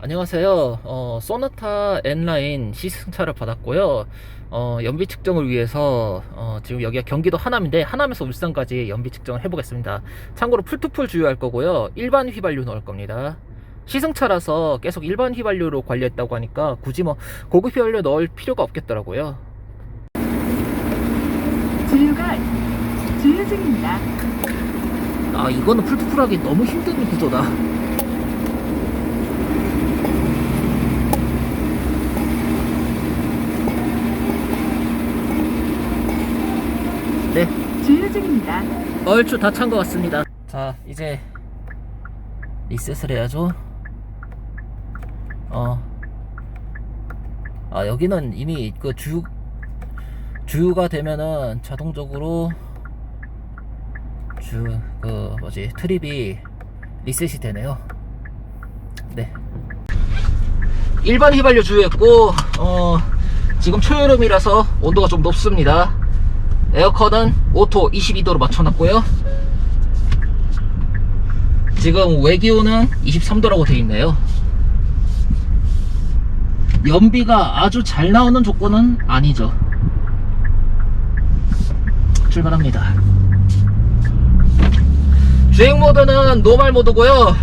안녕하세요. 소나타 N라인 시승차를 받았고요. 연비 측정을 위해서 지금 여기가 경기도 하남인데 하남에서 울산까지 연비 측정을 해보겠습니다. 참고로 풀투풀 주유할 거고요. 일반 휘발유 넣을 겁니다. 시승차라서 계속 일반 휘발유로 관리했다고 하니까 굳이 뭐 고급 휘발유 넣을 필요가 없겠더라고요. 주유가 주유 중입니다. 이거는 풀투풀하기 너무 힘든 구조다. 네, 주유 중입니다. 얼추 다 찬 것 같습니다. 자, 이제 리셋을 해야죠. 여기는 이미 그 주유가 되면은 자동적으로 트립이 리셋이 되네요. 네, 일반 휘발유 주유했고 지금 초여름이라서 온도가 좀 높습니다. 에어컨은 오토 22도로 맞춰놨고요. 지금 외기온은 23도라고 되어 있네요. 연비가 아주 잘 나오는 조건은 아니죠. 출발합니다. 주행 모드는 노멀 모드고요.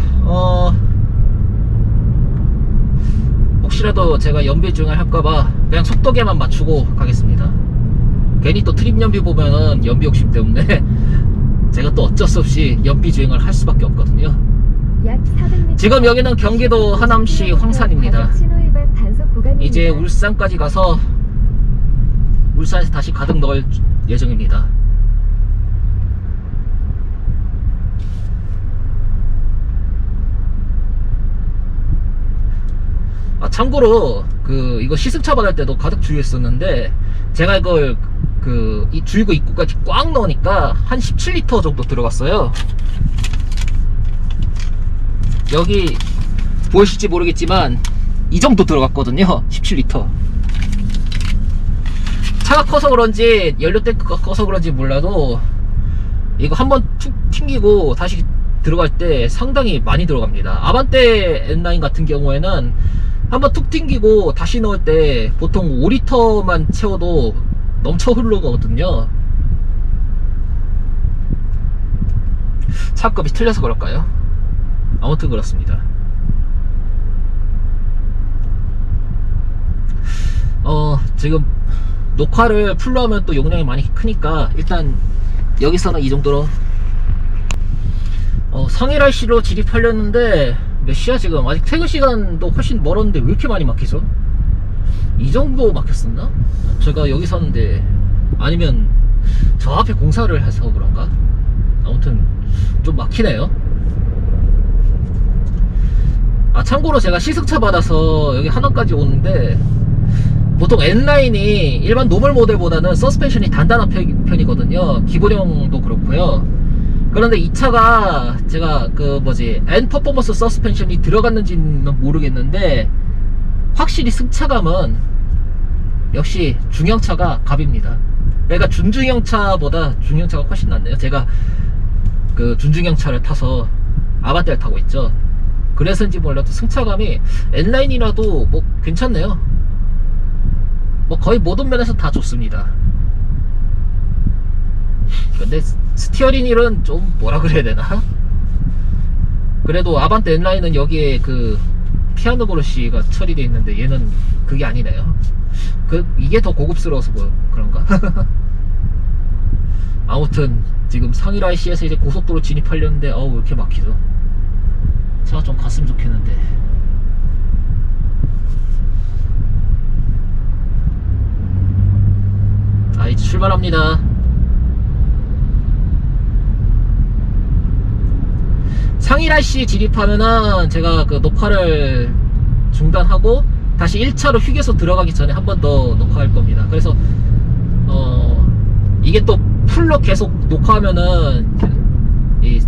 혹시라도 제가 연비 주행을 할까봐 그냥 속도계만 맞추고 가겠습니다. 괜히 또 트립 연비 보면은 연비 욕심 때문에 제가 또 어쩔 수 없이 연비 주행을 할 수밖에 없거든요. 지금 여기는 경기도 하남시 황산입니다. 이제 울산까지 가서 울산에서 다시 가득 넣을 예정입니다. 참고로 이거 시승차 받을 때도 가득 주유했었는데 제가 이걸 이 주유구 입구까지 꽉 넣으니까 한 17리터 정도 들어갔어요. 여기 보이실지 모르겠지만 이 정도 들어갔거든요. 17리터. 차가 커서 그런지 연료 탱크가 커서 그런지 몰라도 이거 한번 툭 튕기고 다시 들어갈 때 상당히 많이 들어갑니다. 아반떼 N9 같은 경우에는 한번 툭 튕기고 다시 넣을 때 보통 5리터만 채워도 넘쳐 흐르거든요. 차급이 틀려서 그럴까요? 아무튼 그렇습니다. 지금 녹화를 풀로 하면 또 용량이 많이 크니까 일단 여기서는 이 정도로 상일 IC로 진입하려는데 몇 시야 지금? 아직 퇴근 시간도 훨씬 멀었는데 왜 이렇게 많이 막히죠? 이 정도 막혔었나? 제가 여기 사는데 아니면 저 앞에 공사를 해서 그런가? 아무튼 좀 막히네요. 참고로 제가 시승차 받아서 여기 하남까지 오는데 보통 N라인이 일반 노멀 모델보다는 서스펜션이 단단한 편이거든요. 기본형도 그렇고요. 그런데 이 차가 제가 N 퍼포먼스 서스펜션이 들어갔는지는 모르겠는데 확실히 승차감은 역시 중형차가 갑입니다. 그러니까 준중형차보다 중형차가 훨씬 낫네요. 제가 준중형차를 타서 아반떼를 타고 있죠. 그래서인지 몰라도 승차감이 N라인이라도 뭐 괜찮네요. 뭐 거의 모든 면에서 다 좋습니다. 근데 스티어링 휠은 좀 뭐라 그래야 되나? 그래도 아반떼 N라인은 여기에 피아노 브러쉬가 처리되어 있는데 얘는 그게 아니네요. 이게 더 고급스러워서 그런가? 아무튼 지금 상일 IC에서 이제 고속도로 진입하려는데 왜 이렇게 막히죠? 차가 좀 갔으면 좋겠는데. 이제 출발합니다. 상일 IC 진입하면은 제가 녹화를 중단하고 다시 1차로 휴게소 들어가기 전에 한 번 더 녹화할 겁니다. 그래서 이게 또 풀로 계속 녹화하면은 이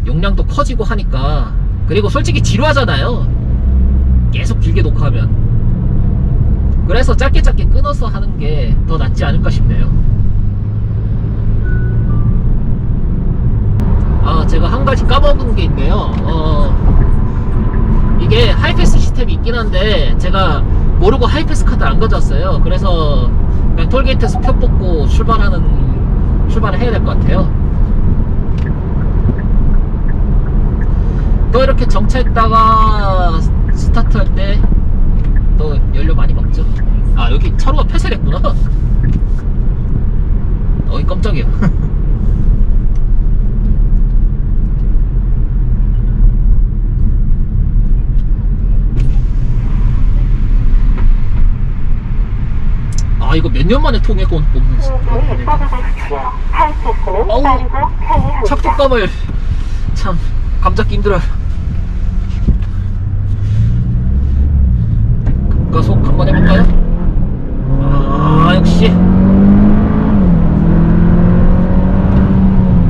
용량도 커지고 하니까, 그리고 솔직히 지루하잖아요, 계속 길게 녹화하면. 그래서 짧게 끊어서 하는 게 더 낫지 않을까 싶네요. 제가 한 가지 까먹은 게 있네요. 이게 하이패스 시스템 시스템이 있긴 한데 제가 모르고 하이패스 카드를 안 가져왔어요. 그래서 그냥 톨게이트에서 표 뽑고 출발을 해야 될 것 같아요. 또 이렇게 정차했다가 스타트 할 때 또 연료 많이 먹죠. 아, 여기 차로가 폐쇄됐구나. 어이, 깜짝이야. 아, 이거 몇 년 만에 통행권 뽑는 어우, 착륙감을 참 감잡기 힘들어요. 급가속 한번 해볼까요? 아, 역시.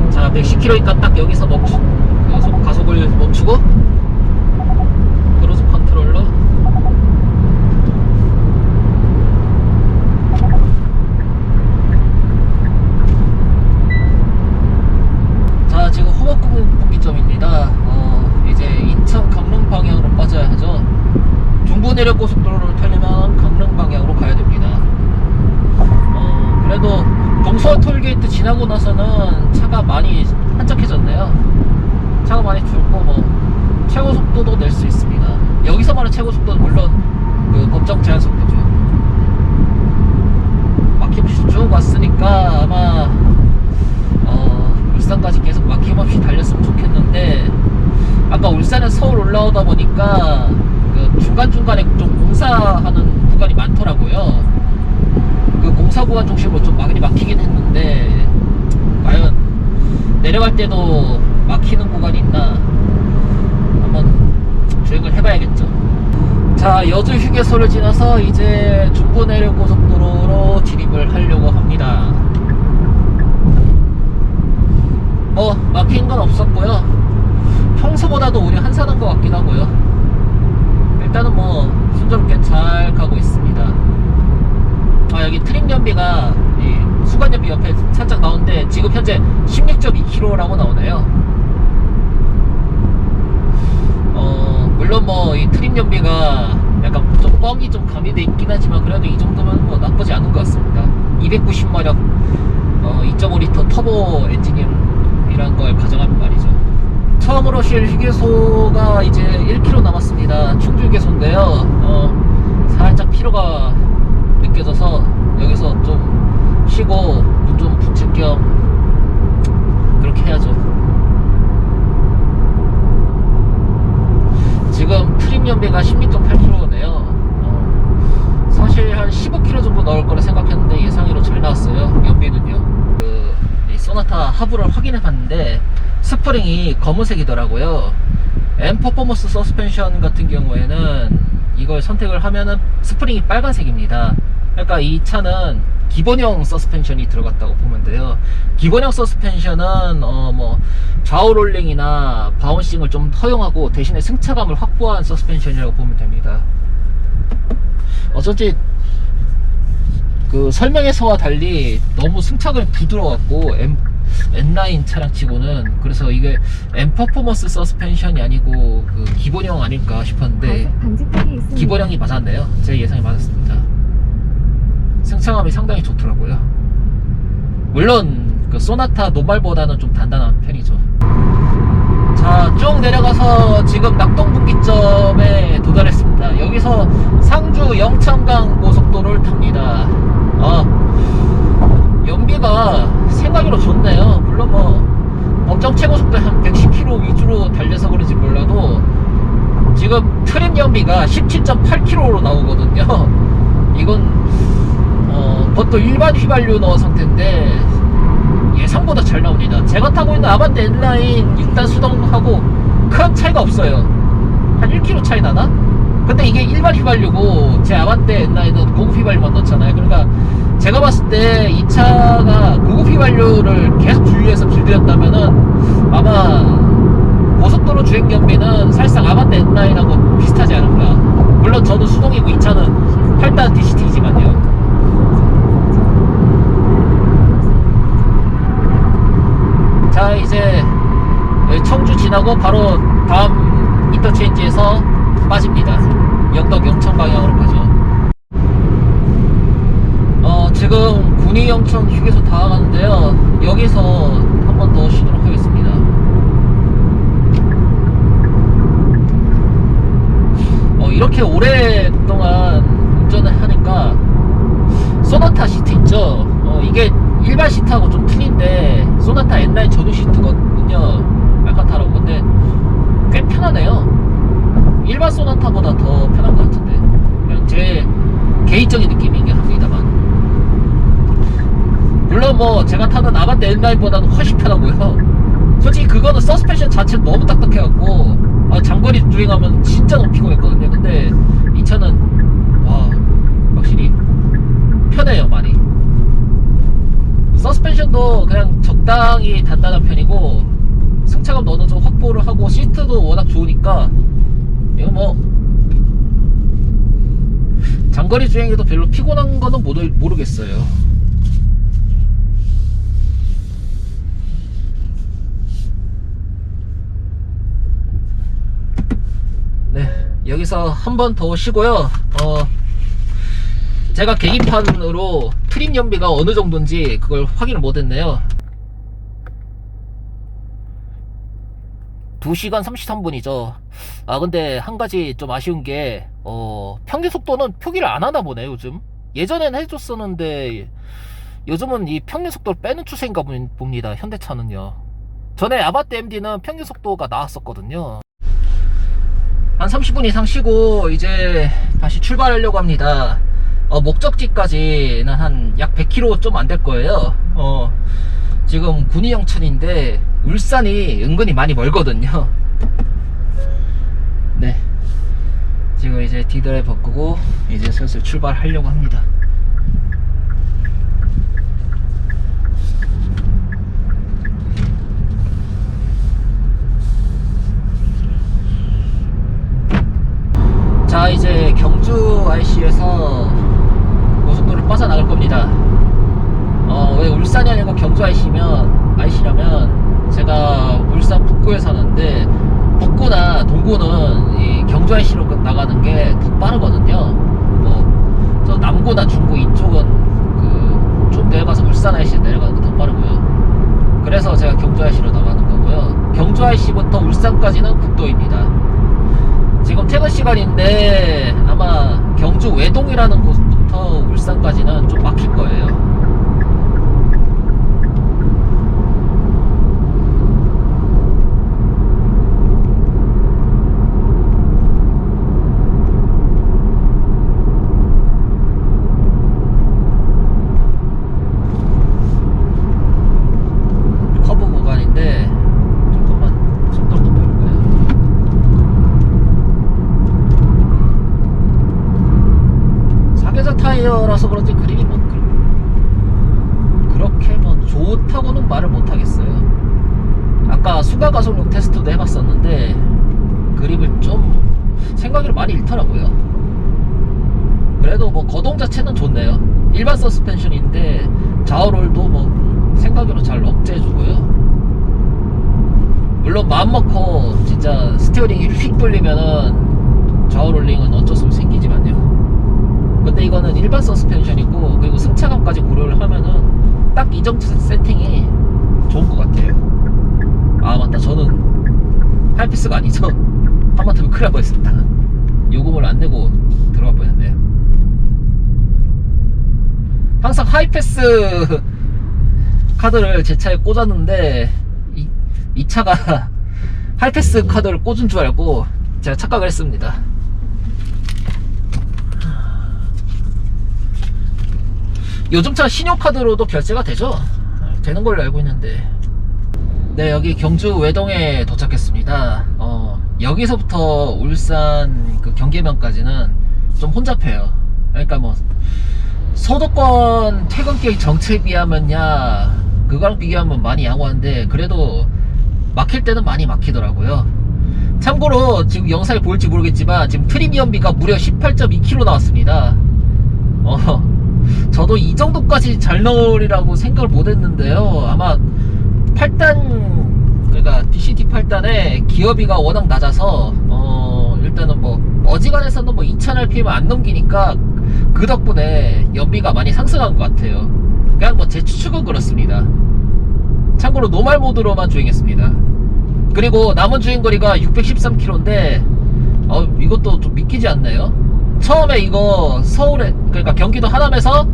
자, 110km니까 딱 여기서 가속을 멈추고 크루즈 컨트롤러. 자, 지금 호박구분 분기점입니다. 이제 인천 강릉 방향으로 빠져야 하죠. 중부내륙고속도로를 타려면 강릉 방향으로 가야 됩니다. 그래도 동서울 톨게이트 지나고 나서는 차가 많이 한적해졌네요. 차가 많이 줄고 뭐 최고속도도 낼 수 있습니다. 여기서 말하는 최고속도는 물론 그 법정 제한 속도죠. 막힘없이 쭉 왔으니까 아마 울산까지 계속 막힘없이 달렸으면 좋겠는데, 아까 울산에서 서울 올라오다 보니까 그 중간중간에 좀 공사하는 구간이 많더라고요. 그 공사 구간 중심으로 좀 많이 막히긴 했는데, 과연 내려갈 때도 막히는 구간이 있나 한번 주행을 해봐야겠죠. 자, 여주 휴게소를 지나서 이제 중부내륙고속도로로 진입을 하려고 합니다. 막힌 건 없었고요. 평소보다도 오히려 한산한 것 같긴 하고요. 일단은 뭐 순조롭게 잘 가고 있습니다. 아, 여기 트림 연비가 이 수관 연비 옆에 살짝 나오는데 지금 현재 16.2km라고 나오네요. 물론 뭐 이 트림 연비가 약간 좀 뻥이 좀 가미돼 있긴 하지만 그래도 이 정도면 뭐 나쁘지 않은 것 같습니다. 290마력 2.5L 터보 엔진이란 걸 가정하면 말이죠. 처음으로 쉴 휴게소가 이제 1km 남았습니다. 충주휴게소인데요. 살짝 피로가 느껴져서 여기서 좀 쉬고 눈 좀 붙일 겸 그렇게 해야죠. 지금 트림 연비가 16.8km네요. 사실 한 15km 정도 나올 거라 생각했는데 예상외로 잘 나왔어요. 연비는요. 이 소나타 하부를 확인해 봤는데 스프링이 검은색이더라고요. M 퍼포먼스 서스펜션 같은 경우에는 이걸 선택을 하면은 스프링이 빨간색입니다. 그러니까 이 차는 기본형 서스펜션이 들어갔다고 보면 돼요. 기본형 서스펜션은 뭐 좌우 롤링이나 바운싱을 좀 허용하고 대신에 승차감을 확보한 서스펜션이라고 보면 됩니다. 어쩐지 그 설명에서와 달리 너무 승차감이 부드러웠고 N9 차량 치고는, 그래서 이게 M 퍼포먼스 서스펜션이 아니고 그 기본형 아닐까 싶었는데 기본형이 맞았네요. 제 예상이 맞았습니다. 승차감이 상당히 좋더라고요. 물론 그 소나타 노말보다는 좀 단단한 편이죠. 자, 쭉 내려가서 지금 낙동분기점에 도달했습니다. 여기서 상주 영창강 고속도로를 탑니다. 연비가 생각으로 좋네요. 물론 뭐 법정 최고속도 한 110km 위주로 달려서 그런지 몰라도 지금 트림 연비가 17.8km로 나오거든요. 이건 그것도 일반 휘발유 넣은 상태인데 예상보다 잘 나옵니다. 제가 타고 있는 아반떼 N9 6단 수동하고 큰 차이가 없어요. 한 1km 차이 나나? 근데 이게 일반 휘발유고 제 아반떼 N9은 고급 휘발유만 넣잖아요. 그러니까 제가 봤을 때 이 차가 고급 휘발유를 계속 주유해서 길들였다면은 아마 고속도로 주행 연비는 사실상 아반떼 N9하고 비슷하지 않을까. 물론 저도 수동이고 이 차는 8단 DCT지만요. 자, 이제 청주 지나고 바로 다음 인터체인지에서 빠집니다. 영덕 영천 방향으로 가죠. 지금 군위 영천 휴게소 다 가는데요. 여기서 한 번 더 쉬도록 하겠습니다. 이렇게 오랫동안 운전을 하니까 소나타 시트 있죠. 이게 일반 시트하고 좀 틀린데 소나타 옛날 전용 시트거든요. 알칸타라고. 근데 꽤 편하네요. 일반 소나타보다 더 편한 것 같은데, 그냥 제 개인적인 느낌이긴 합니다만, 물론 뭐 제가 타는 아반떼 N9보다는 훨씬 편하고요. 솔직히 그거는 서스펜션 자체는 너무 딱딱해갖고 장거리 주행하면 진짜 너무 피곤했거든요. 근데 이 차는 와, 확실히 편해요. 많이. 서스펜션도 그냥 적당히 단단한 편이고 승차감도 어느 정도 확보를 하고 시트도 워낙 좋으니까 이거 뭐 장거리 주행에도 별로 피곤한 거는 모르겠어요. 네, 여기서 한 번 더 쉬고요. 제가 계기판으로 트림 연비가 어느 정도인지 그걸 확인을 못했네요. 2시간 33분이죠. 근데 한 가지 좀 아쉬운 게 평균 속도는 표기를 안 하나 보네 요즘. 예전엔 해줬었는데 요즘은 이 평균 속도를 빼는 추세인가 봅니다. 현대차는요. 전에 아바떼 MD는 평균 속도가 나왔었거든요. 한 30분 이상 쉬고 이제 다시 출발하려고 합니다. 목적지까지는 한 약 100km 좀 안 될 거예요. 지금 군위 영천인데 울산이 은근히 많이 멀거든요. 네, 지금 이제 디드라이브 바꾸고 이제 슬슬 출발하려고 합니다. 자, 이제 경주 IC에서 고속도로를 빠져나갈 겁니다. 왜 울산이 아니고 경주 IC라면 제가 울산 북구에 사는데 북구나 동구는 이 경주 IC로 나가는 게 더 빠르거든요. 뭐 저 남구나 중구 이쪽은 좀 내려가서 울산 IC에 내려가는 게 더 빠르고요. 그래서 제가 경주 IC로 나가는 거고요. 경주 IC부터 울산까지는 국도입니다. 지금 퇴근 시간인데 아마 경주 외동이라는 곳부터 울산까지는 좀 막힐 거예요. 커브 구간인데 잠깐만 속도를 좀 볼까요? 사계절 타이어라서 그런지 그립이 뭐 그렇게 뭐 좋다고는 말을 못하겠어요. 아까 수가 가속력 테스트도 해봤었는데 그립을 좀 생각외로 많이 잃더라고요. 그래도 뭐 거동 자체는 좋네요. 일반 서스펜션인데 좌우롤도 뭐 생각외로 잘 억제해주고요. 물론 마음먹고 진짜 스티어링이 휙 돌리면은 좌우롤링은 어쩔 수 없이 생기지만요. 근데 이거는 일반 서스펜션이고 그리고 승차감까지 고려를 하면은 딱 이 정도 세팅이 좋은 것 같아요. 맞다, 저는 하이패스가 아니죠. 하마터면 큰일 날 뻔했습니다. 요금을 안 내고 들어갈 뻔했네요. 항상 하이패스 카드를 제 차에 꽂았는데 이 차가 하이패스 카드를 꽂은 줄 알고 제가 착각을 했습니다. 요즘 차 신용카드로도 결제가 되죠? 되는 걸로 알고 있는데. 네, 여기 경주 외동에 도착했습니다. 여기서부터 울산 그 경계면까지는 좀 혼잡해요. 그러니까 뭐 서도권 퇴근길 정체에 비하면야 그거랑 비교하면 많이 양호한데 그래도 막힐 때는 많이 막히더라고요. 참고로 지금 영상에 보일지 모르겠지만 지금 트림 연비가 무려 18.2km 나왔습니다. 저도 이 정도까지 잘 나오리라고 생각을 못했는데요. 아마 8단, 그러니까 DCT 8단에 기어비가 워낙 낮아서 일단은 뭐 어지간해서는 뭐 2000rpm 안 넘기니까 그 덕분에 연비가 많이 상승한 것 같아요. 그냥 뭐 제 추측은 그렇습니다. 참고로 노말 모드로만 주행했습니다. 그리고 남은 주행거리가 613km인데 이것도 좀 믿기지 않나요? 처음에 이거 서울에, 그러니까 경기도 하남에서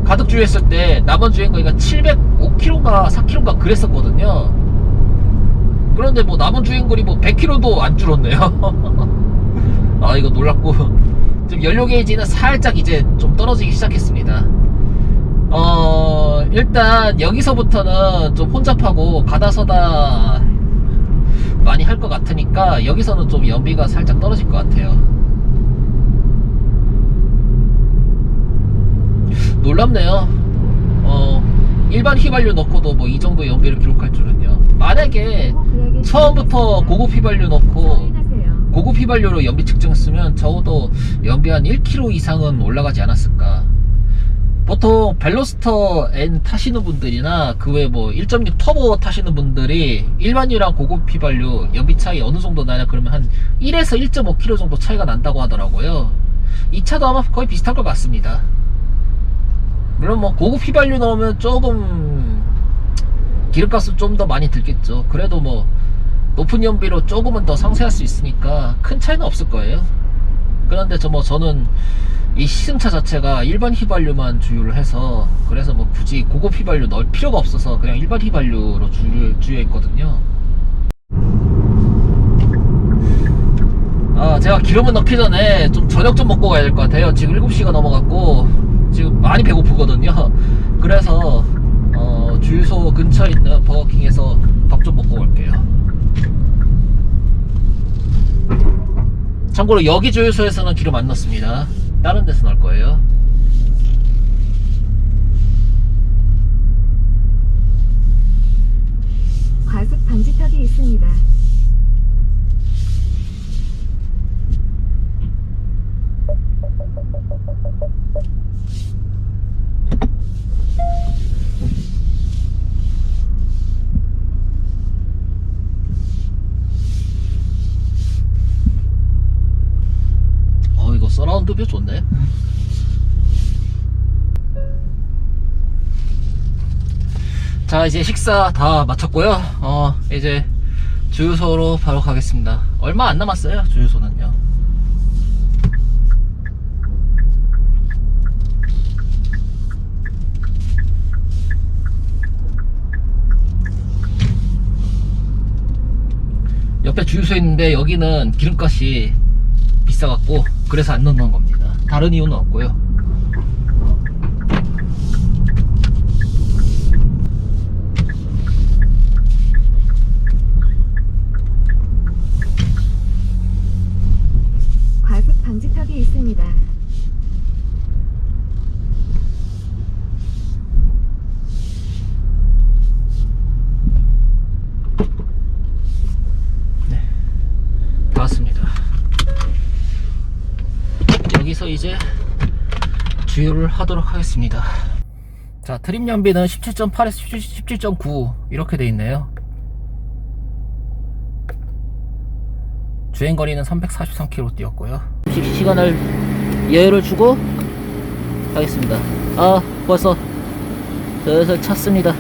가득 주유했을 때 남은 주행거리가 705km인가 4km인가 그랬었거든요. 그런데 뭐 남은 주행거리 뭐 100km도 안 줄었네요. 아, 이거 놀랍고. 지금 연료 게이지는 살짝 이제 좀 떨어지기 시작했습니다. 일단 여기서부터는 좀 혼잡하고 가다서다 많이 할 것 같으니까 여기서는 좀 연비가 살짝 떨어질 것 같아요. 놀랍네요. 일반 휘발유 넣고도 뭐 이 정도 연비를 기록할 줄은요. 만약에 처음부터 고급 휘발유 넣고 고급 휘발유로 연비 측정했으면 적어도 연비 한 1km 이상은 올라가지 않았을까. 보통 벨로스터 N 타시는 분들이나 그 외에 뭐 1.6 터보 타시는 분들이 일반유랑 고급 휘발유 연비 차이 어느 정도 나냐 그러면 한 1에서 1.5km 정도 차이가 난다고 하더라고요. 이 차도 아마 거의 비슷할 것 같습니다. 물론 뭐 고급 휘발유 넣으면 조금 기름값은 좀 더 많이 들겠죠. 그래도 뭐 높은 연비로 조금은 더 상쇄할 수 있으니까 큰 차이는 없을 거예요. 그런데 저는 이 시승차 자체가 일반 휘발유만 주유를 해서, 그래서 뭐 굳이 고급 휘발유 넣을 필요가 없어서 그냥 일반 휘발유로 주유했거든요. 제가 기름을 넣기 전에 좀 저녁 좀 먹고 가야 될 것 같아요. 지금 7시가 넘어갔고 지금 많이 배고프거든요. 그래서 주유소 근처에 있는 버거킹에서 밥 좀 먹고 갈게요. 참고로 여기 주유소에서는 기름 안 넣습니다. 다른 데서 넣을 거예요. 과속 방지턱이 있습니다. 이거 서라운드 뷰 좋네. 자, 이제 식사 다 마쳤고요. 이제 주유소로 바로 가겠습니다. 얼마 안 남았어요, 주유소는요. 옆에 주유소 있는데 여기는 기름값이 비싸갖고 그래서 안 넣는 겁니다. 다른 이유는 없고요. 과속 방지턱이 있습니다. 네, 다 왔습니다. 여기서 이제 주유를 하도록 하겠습니다. 자, 트림 연비는 17.8에서 17.9 이렇게 돼 있네요. 주행거리는 343km 뛰었고요. 시간을 여유를 주고 가겠습니다. 벌써 슬슬 찼습니다.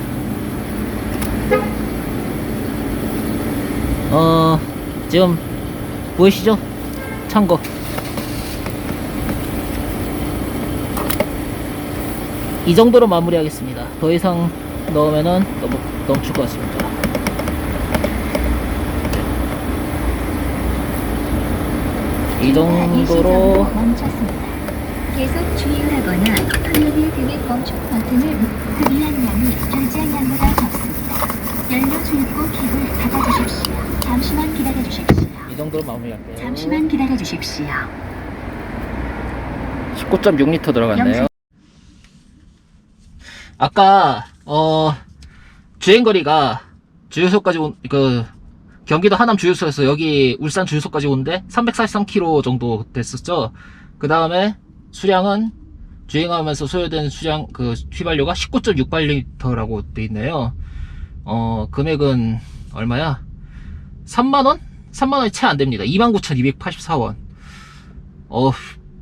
지금 보이시죠? 찬 거. 이 정도로 마무리하겠습니다. 더 이상 넣으면은 너무 넘칠 것 같습니다. 이 정도로 멈췄습니다. 계속 주행하거나 클럽의 금액 멈춤 버튼을 흡입한 양이 결제한 양보다 적습니다. 연료 주입구 킥을 닫아주십시오. 잠시만 기다려주십시오. 이 정도로 마무리할게요. 잠시만 기다려주십시오. 19.6L 들어갔네요. 아까 주행거리가 주유소까지 경기도 하남 주유소에서 여기 울산 주유소까지 오는데 343km 정도 됐었죠. 그 다음에 수량은 주행하면서 소요된 수량 휘발유가 19.68L라고 돼 있네요. 금액은 얼마야? 3만원? 3만원이 채 안됩니다. 29,284원. 어우